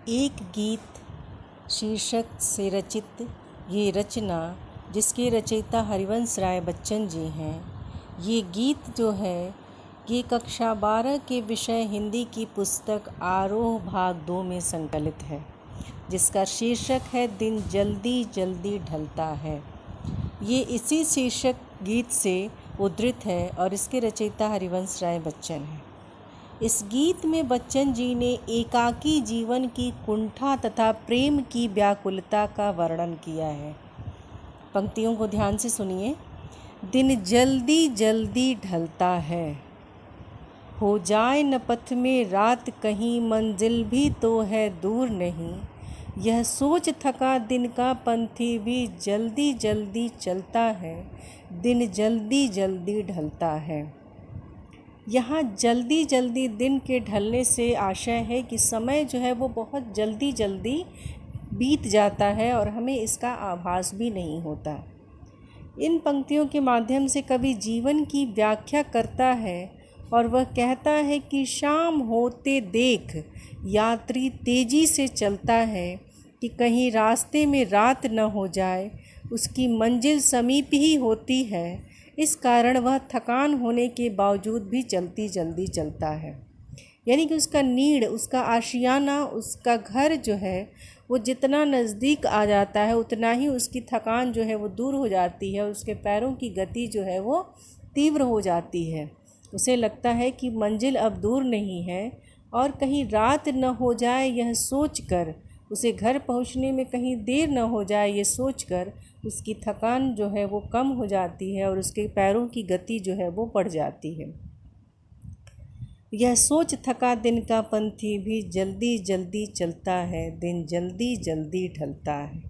एक गीत शीर्षक से रचित ये रचना, जिसके रचयिता हरिवंश राय बच्चन जी हैं। ये गीत जो है ये कक्षा 12 के विषय हिंदी की पुस्तक आरोह भाग 2 में संकलित है, जिसका शीर्षक है दिन जल्दी जल्दी ढलता है। ये इसी शीर्षक गीत से उद्धृत है और इसके रचयिता हरिवंश राय बच्चन हैं। इस गीत में बच्चन जी ने एकाकी जीवन की कुंठा तथा प्रेम की व्याकुलता का वर्णन किया है। पंक्तियों को ध्यान से सुनिए। दिन जल्दी जल्दी ढलता है, हो जाए न पथ में रात कहीं, मंजिल भी तो है दूर नहीं। यह सोच थका दिन का पंथी भी जल्दी जल्दी चलता है, दिन जल्दी जल्दी ढलता है। यहाँ जल्दी जल्दी दिन के ढलने से आशय है कि समय जो है वो बहुत जल्दी जल्दी बीत जाता है और हमें इसका आभास भी नहीं होता। इन पंक्तियों के माध्यम से कवि जीवन की व्याख्या करता है और वह कहता है कि शाम होते देख यात्री तेजी से चलता है कि कहीं रास्ते में रात न हो जाए। उसकी मंजिल समीप ही होती है, इस कारण वह थकान होने के बावजूद भी जल्दी चलता है। यानी कि उसका नीड़, उसका आशियाना, उसका घर जो है वो जितना नज़दीक आ जाता है उतना ही उसकी थकान जो है वो दूर हो जाती है। उसके पैरों की गति जो है वो तीव्र हो जाती है। उसे लगता है कि मंजिल अब दूर नहीं है और कहीं रात न हो जाए, यह सोचकर उसे घर पहुंचने में कहीं देर न हो जाए, ये सोचकर उसकी थकान जो है वो कम हो जाती है और उसके पैरों की गति जो है वो बढ़ जाती है। यह सोच थका दिन का पंथी भी जल्दी जल्दी चलता है, दिन जल्दी जल्दी ढलता है।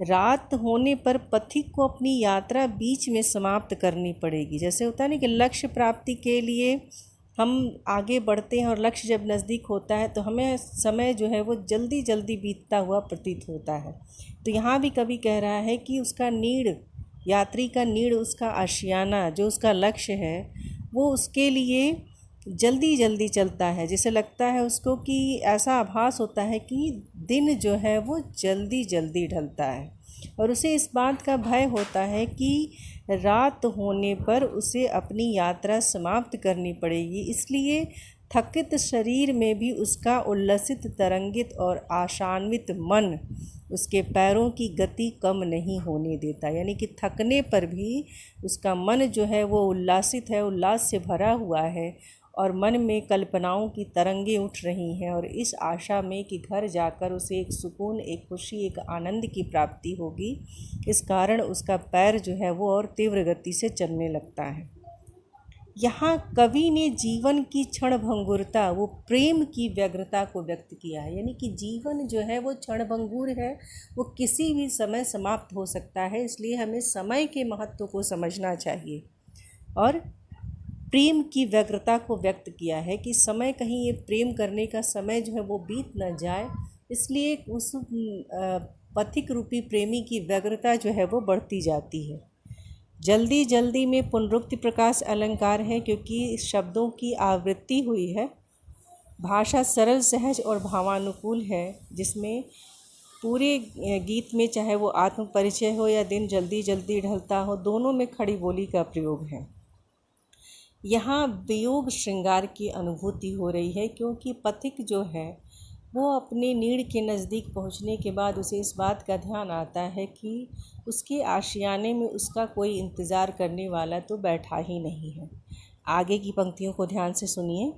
रात होने पर पथिक को अपनी यात्रा बीच में समाप्त करनी पड़ेगी। जैसे होता है ना कि लक्ष्य प्राप्ति के लिए हम आगे बढ़ते हैं और लक्ष्य जब नज़दीक होता है तो हमें समय जो है वो जल्दी जल्दी बीतता हुआ प्रतीत होता है। तो यहाँ भी कवि कह रहा है कि उसका नीड़, यात्री का नीड़, उसका आशियाना, जो उसका लक्ष्य है वो उसके लिए जल्दी जल्दी चलता है। जैसे लगता है उसको कि ऐसा आभास होता है कि दिन जो है वो जल्दी जल्दी ढलता है और उसे इस बात का भय होता है कि रात होने पर उसे अपनी यात्रा समाप्त करनी पड़ेगी। इसलिए थकित शरीर में भी उसका उल्लसित, तरंगित और आशान्वित मन उसके पैरों की गति कम नहीं होने देता। यानी कि थकने पर भी उसका मन जो है वो उल्लासित है, उल्लास से भरा हुआ है और मन में कल्पनाओं की तरंगें उठ रही हैं और इस आशा में कि घर जाकर उसे एक सुकून, एक खुशी, एक आनंद की प्राप्ति होगी। इस कारण उसका पैर जो है वो और तीव्र गति से चलने लगता है। यहाँ कवि ने जीवन की क्षणभंगुरता, वो प्रेम की व्यग्रता को व्यक्त किया है। यानी कि जीवन जो है वो क्षणभंगुर है, वो किसी भी समय समाप्त हो सकता है। इसलिए हमें समय के महत्व को समझना चाहिए और प्रेम की व्यग्रता को व्यक्त किया है कि समय, कहीं ये प्रेम करने का समय जो है वो बीत न जाए, इसलिए उस पथिक रूपी प्रेमी की व्यग्रता जो है वो बढ़ती जाती है। जल्दी जल्दी में पुनरुक्ति प्रकाश अलंकार है क्योंकि शब्दों की आवृत्ति हुई है। भाषा सरल, सहज और भावानुकूल है, जिसमें पूरे गीत में चाहे वो आत्म परिचय हो या दिन जल्दी जल्दी ढलता हो, दोनों में खड़ी बोली का प्रयोग है। यहाँ वियोग श्रृंगार की अनुभूति हो रही है क्योंकि पथिक जो है वो अपने नीड़ के नज़दीक पहुँचने के बाद उसे इस बात का ध्यान आता है कि उसके आशियाने में उसका कोई इंतज़ार करने वाला तो बैठा ही नहीं है। आगे की पंक्तियों को ध्यान से सुनिए।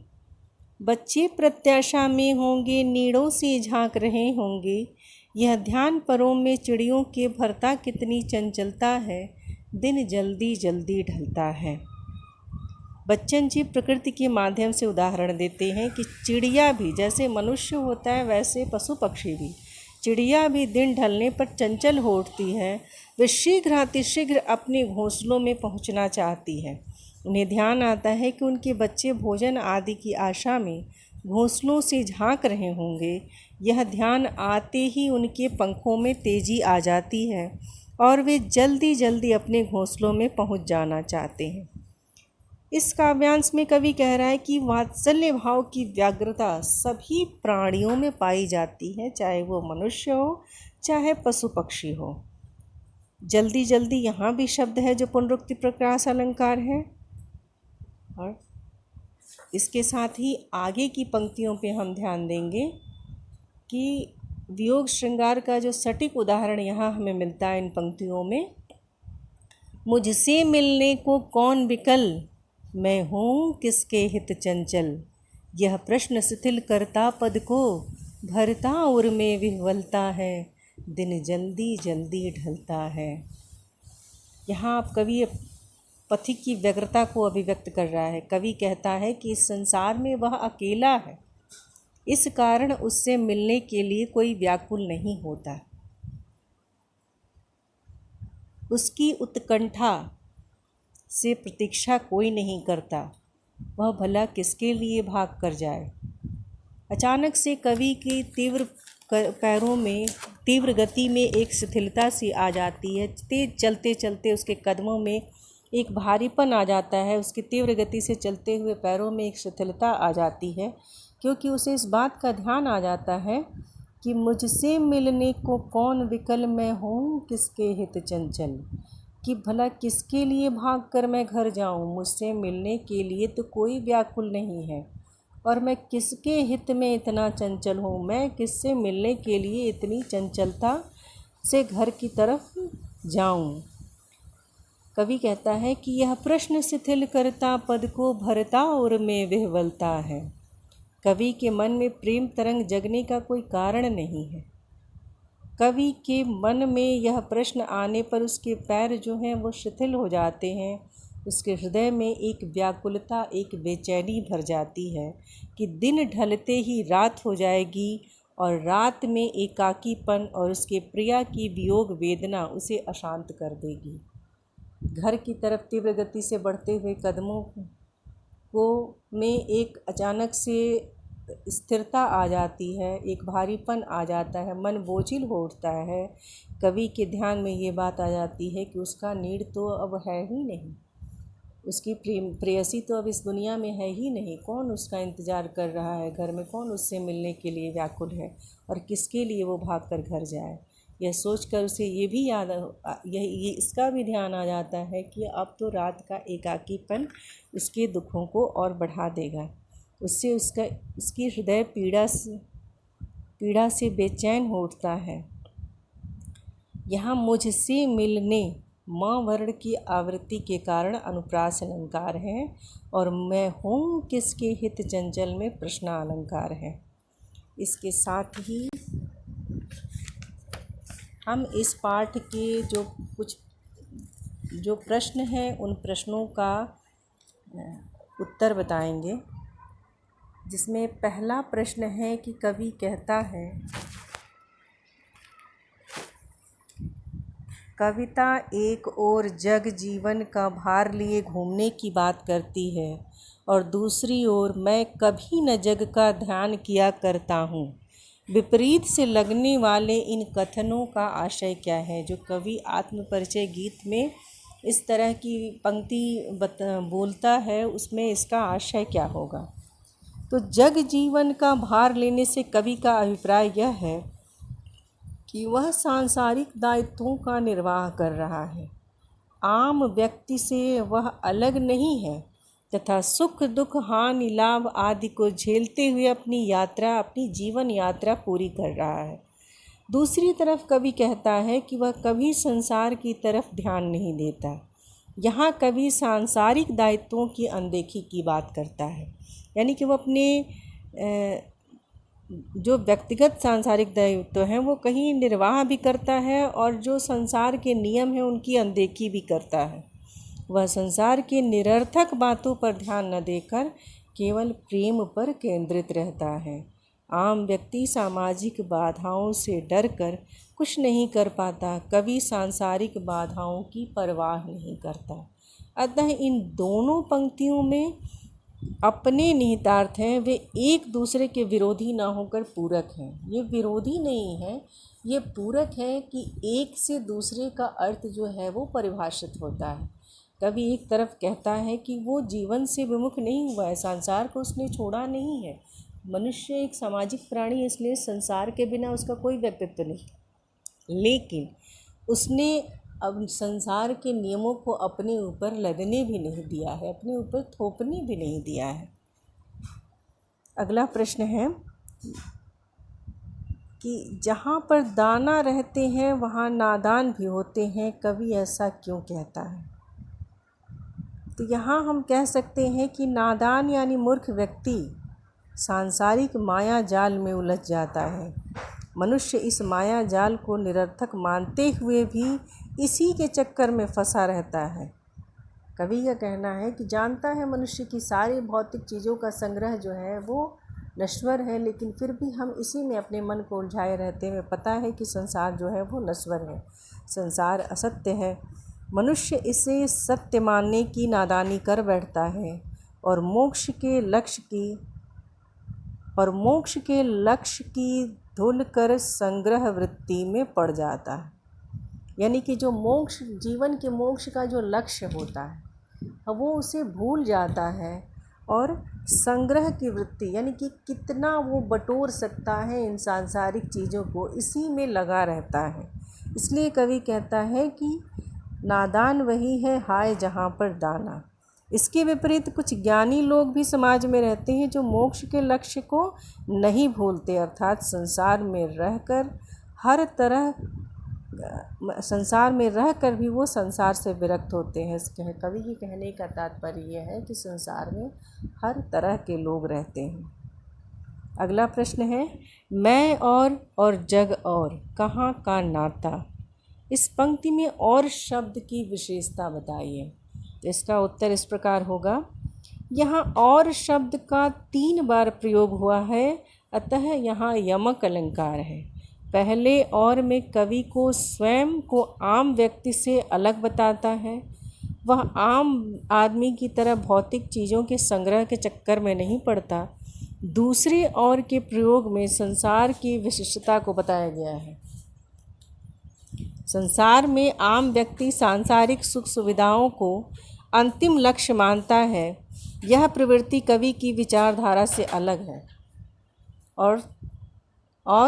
बच्चे प्रत्याशा में होंगे, नीड़ों से झांक रहे होंगे, यह ध्यान परों में चिड़ियों के भरता कितनी चंचलता है, दिन जल्दी जल्दी ढलता है। बच्चन जी प्रकृति के माध्यम से उदाहरण देते हैं कि चिड़िया भी, जैसे मनुष्य होता है वैसे पशु पक्षी भी, चिड़िया भी दिन ढलने पर चंचल हो उठती है। वे शीघ्र अपने घोंसलों में पहुंचना चाहती है। उन्हें ध्यान आता है कि उनके बच्चे भोजन आदि की आशा में घोंसलों से झांक रहे होंगे। यह ध्यान आते ही उनके पंखों में तेजी आ जाती है और वे जल्दी जल्दी अपने घोंसलों में पहुंच जाना चाहते हैं। इस काव्यांश में कवि कह रहा है कि वात्सल्य भाव की व्यग्रता सभी प्राणियों में पाई जाती है, चाहे वो मनुष्य हो चाहे पशु पक्षी हो। जल्दी जल्दी यहाँ भी शब्द है जो पुनरुक्ति प्रकाश अलंकार है। और इसके साथ ही आगे की पंक्तियों पे हम ध्यान देंगे कि वियोग श्रृंगार का जो सटीक उदाहरण यहाँ हमें मिलता है इन पंक्तियों में, मुझसे मिलने को कौन विकल, मैं हूँ किसके हित चंचल, यह प्रश्न शिथिल करता पद को, भरता उर में विह्वलता है, दिन जल्दी जल्दी ढलता है। यहाँ आप कवि पथिक की व्यग्रता को अभिव्यक्त कर रहा है। कवि कहता है कि इस संसार में वह अकेला है, इस कारण उससे मिलने के लिए कोई व्याकुल नहीं होता। उसकी उत्कंठा से प्रतीक्षा कोई नहीं करता, वह भला किसके लिए भाग कर जाए। अचानक से कवि की तीव्र पैरों में तीव्र गति में एक शिथिलता सी आ जाती है। तेज चलते चलते उसके कदमों में एक भारीपन आ जाता है, उसकी तीव्र गति से चलते हुए पैरों में एक शिथिलता आ जाती है, क्योंकि उसे इस बात का ध्यान आ जाता है कि मुझसे मिलने को कौन विकल, मैं हूँ किसके हित चंचल, कि भला किसके लिए भाग कर मैं घर जाऊँ, मुझसे मिलने के लिए तो कोई व्याकुल नहीं है, और मैं किसके हित में इतना चंचल हूँ, मैं किससे मिलने के लिए इतनी चंचलता से घर की तरफ जाऊँ। कवि कहता है कि यह प्रश्न शिथिल करता पद को, भरता उर में विह्वलता है। कवि के मन में प्रेम तरंग जगने का कोई कारण नहीं है। कवि के मन में यह प्रश्न आने पर उसके पैर जो हैं वो शिथिल हो जाते हैं, उसके हृदय में एक व्याकुलता, एक बेचैनी भर जाती है कि दिन ढलते ही रात हो जाएगी और रात में एकाकीपन और उसके प्रिया की वियोग वेदना उसे अशांत कर देगी। घर की तरफ तीव्र गति से बढ़ते हुए कदमों को में एक अचानक से स्थिरता आ जाती है, एक भारीपन आ जाता है, मन बोझिल हो उठता है। कवि के ध्यान में ये बात आ जाती है कि उसका नीड तो अब है ही नहीं, उसकी प्रेयसी तो अब इस दुनिया में है ही नहीं। कौन उसका इंतज़ार कर रहा है, घर में कौन उससे मिलने के लिए व्याकुल है, और किसके लिए वो भाग कर घर जाए। यह सोचकर उसे ये भी ये इसका भी ध्यान आ जाता है कि अब तो रात का एकाकीपन उसके दुखों को और बढ़ा देगा, उससे उसकी हृदय पीड़ा से बेचैन हो उठता है। यहाँ मुझसे मिलने माँ वर्ण की आवृत्ति के कारण अनुप्रास अलंकार है, और मैं हूँ किसके हित चंचल में प्रश्न अलंकार है। इसके साथ ही हम इस पाठ के जो प्रश्न हैं उन प्रश्नों का उत्तर बताएंगे, जिसमें पहला प्रश्न है कि कवि कहता है, कविता एक ओर जग जीवन का भार लिए घूमने की बात करती है और दूसरी ओर मैं कभी न जग का ध्यान किया करता हूँ। विपरीत से लगने वाले इन कथनों का आशय क्या है। जो कवि आत्मपरिचय गीत में इस तरह की पंक्ति बोलता है, उसमें इसका आशय क्या होगा। तो जग जीवन का भार लेने से कवि का अभिप्राय यह है कि वह सांसारिक दायित्वों का निर्वाह कर रहा है, आम व्यक्ति से वह अलग नहीं है, तथा सुख दुख हानि लाभ आदि को झेलते हुए अपनी जीवन यात्रा पूरी कर रहा है। दूसरी तरफ कवि कहता है कि वह कभी संसार की तरफ ध्यान नहीं देता। यहाँ कवि सांसारिक दायित्वों की अनदेखी की बात करता है, यानी कि वह अपने जो व्यक्तिगत सांसारिक दायित्व हैं वो कहीं निर्वाह भी करता है, और जो संसार के नियम हैं उनकी अनदेखी भी करता है। वह संसार के निरर्थक बातों पर ध्यान न देकर केवल प्रेम पर केंद्रित रहता है। आम व्यक्ति सामाजिक बाधाओं से डरकर कुछ नहीं कर पाता, कवि सांसारिक बाधाओं की परवाह नहीं करता। अतः इन दोनों पंक्तियों में अपने निहितार्थ हैं, वे एक दूसरे के विरोधी ना होकर पूरक हैं। ये विरोधी नहीं है, ये पूरक है कि एक से दूसरे का अर्थ जो है वो परिभाषित होता है। कवि एक तरफ कहता है कि वो जीवन से विमुख नहीं हुआ है, संसार को उसने छोड़ा नहीं है। मनुष्य एक सामाजिक प्राणी है, इसलिए संसार के बिना उसका कोई व्यक्तित्व नहीं, लेकिन उसने अब संसार के नियमों को अपने ऊपर लदने भी नहीं दिया है, अपने ऊपर थोपने भी नहीं दिया है। अगला प्रश्न है कि जहाँ पर दाना रहते हैं वहाँ नादान भी होते हैं, कवि ऐसा क्यों कहता है? तो यहाँ हम कह सकते हैं कि नादान यानी मूर्ख व्यक्ति सांसारिक माया जाल में उलझ जाता है। मनुष्य इस माया जाल को निरर्थक मानते हुए भी इसी के चक्कर में फंसा रहता है। कवि का कहना है कि जानता है मनुष्य की सारी भौतिक चीज़ों का संग्रह जो है वो नश्वर है, लेकिन फिर भी हम इसी में अपने मन को उलझाए रहते हैं। पता है कि संसार जो है वो नश्वर है, संसार असत्य है। मनुष्य इसे सत्य मानने की नादानी कर बैठता है और मोक्ष के लक्ष्य की धुल कर संग्रह वृत्ति में पड़ जाता है। यानी कि जो मोक्ष, जीवन के मोक्ष का जो लक्ष्य होता है वो उसे भूल जाता है और संग्रह की वृत्ति यानी कि कितना वो बटोर सकता है इन सांसारिक चीज़ों को, इसी में लगा रहता है। इसलिए कवि कहता है कि नादान वही है हाय जहाँ पर दाना। इसके विपरीत कुछ ज्ञानी लोग भी समाज में रहते हैं जो मोक्ष के लक्ष्य को नहीं भूलते, अर्थात संसार में रहकर भी वो संसार से विरक्त होते हैं। कवि के कहने का तात्पर्य यह है कि संसार में हर तरह के लोग रहते हैं। अगला प्रश्न है, मैं और जग और कहाँ का नाता। इस पंक्ति में और शब्द की विशेषता बताइए। तो इसका उत्तर इस प्रकार होगा, यहाँ और शब्द का 3 बार प्रयोग हुआ है, अतः यहाँ यमक अलंकार है। पहले और में कवि को स्वयं को आम व्यक्ति से अलग बताता है। वह आम आदमी की तरह भौतिक चीज़ों के संग्रह के चक्कर में नहीं पड़ता। दूसरे और के प्रयोग में संसार की विशिष्टता को बताया गया है। संसार में आम व्यक्ति सांसारिक सुख सुविधाओं को अंतिम लक्ष्य मानता है। यह प्रवृत्ति कवि की विचारधारा से अलग है और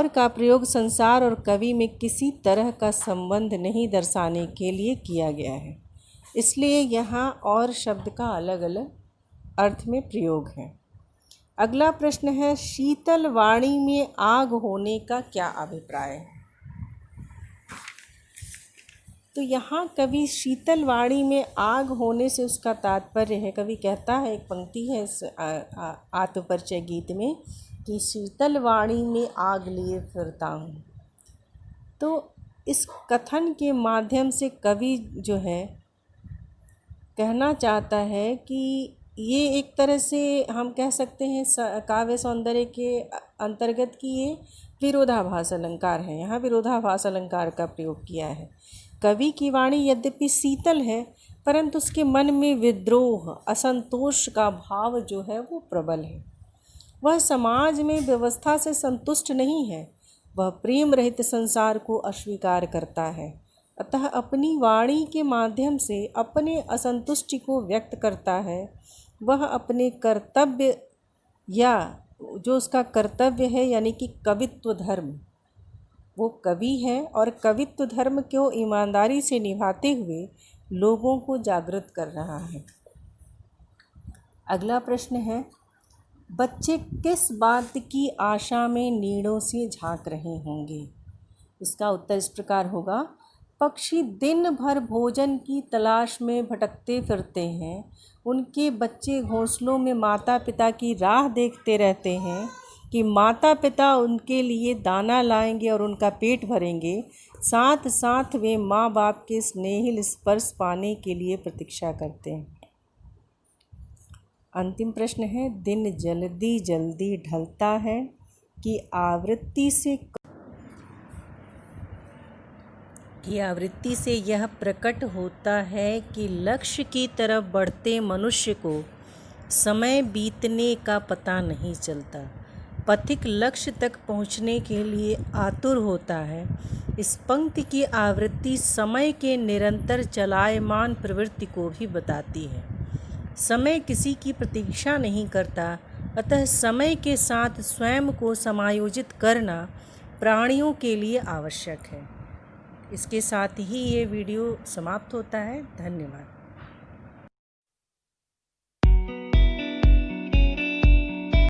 का प्रयोग संसार और कवि में किसी तरह का संबंध नहीं दर्शाने के लिए किया गया है। इसलिए यहाँ और शब्द का अलग अलग अर्थ में प्रयोग है। अगला प्रश्न है, शीतल वाणी में आग होने का क्या अभिप्राय है। तो यहाँ कवि शीतल वाणी में आग होने से उसका तात्पर्य है, कवि कहता है, एक पंक्ति है इस आत्मपरिचय गीत में कि शीतल वाणी में आग लिए फिरता हूँ। तो इस कथन के माध्यम से कवि जो है कहना चाहता है कि ये एक तरह से हम कह सकते हैं काव्य सौंदर्य के अंतर्गत की ये विरोधाभास अलंकार है। यहाँ विरोधाभास अलंकार का प्रयोग किया है। कवि की वाणी यद्यपि शीतल है, परंतु उसके मन में विद्रोह, असंतोष का भाव जो है वो प्रबल है। वह समाज में व्यवस्था से संतुष्ट नहीं है, वह प्रेम रहित संसार को अस्वीकार करता है। अतः अपनी वाणी के माध्यम से अपने असंतुष्टि को व्यक्त करता है। वह अपने कर्तव्य या जो उसका कर्तव्य है यानी कि कवित्व धर्म, वो कवि है और कवित्व धर्म को ईमानदारी से निभाते हुए लोगों को जागृत कर रहा है। अगला प्रश्न है, बच्चे किस बात की आशा में नीड़ों से झांक रहे होंगे। इसका उत्तर इस प्रकार होगा, पक्षी दिन भर भोजन की तलाश में भटकते फिरते हैं। उनके बच्चे घोंसलों में माता पिता की राह देखते रहते हैं कि माता पिता उनके लिए दाना लाएंगे और उनका पेट भरेंगे। साथ साथ वे माँ बाप के स्नेहिल स्पर्श पाने के लिए प्रतीक्षा करते हैं। अंतिम प्रश्न है, दिन जल्दी जल्दी ढलता है कि आवृत्ति से यह प्रकट होता है कि लक्ष्य की तरफ बढ़ते मनुष्य को समय बीतने का पता नहीं चलता। पथिक लक्ष्य तक पहुँचने के लिए आतुर होता है। इस पंक्ति की आवृत्ति समय के निरंतर चलायमान प्रवृत्ति को भी बताती है। समय किसी की प्रतीक्षा नहीं करता, अतः समय के साथ स्वयं को समायोजित करना प्राणियों के लिए आवश्यक है। इसके साथ ही ये वीडियो समाप्त होता है। धन्यवाद।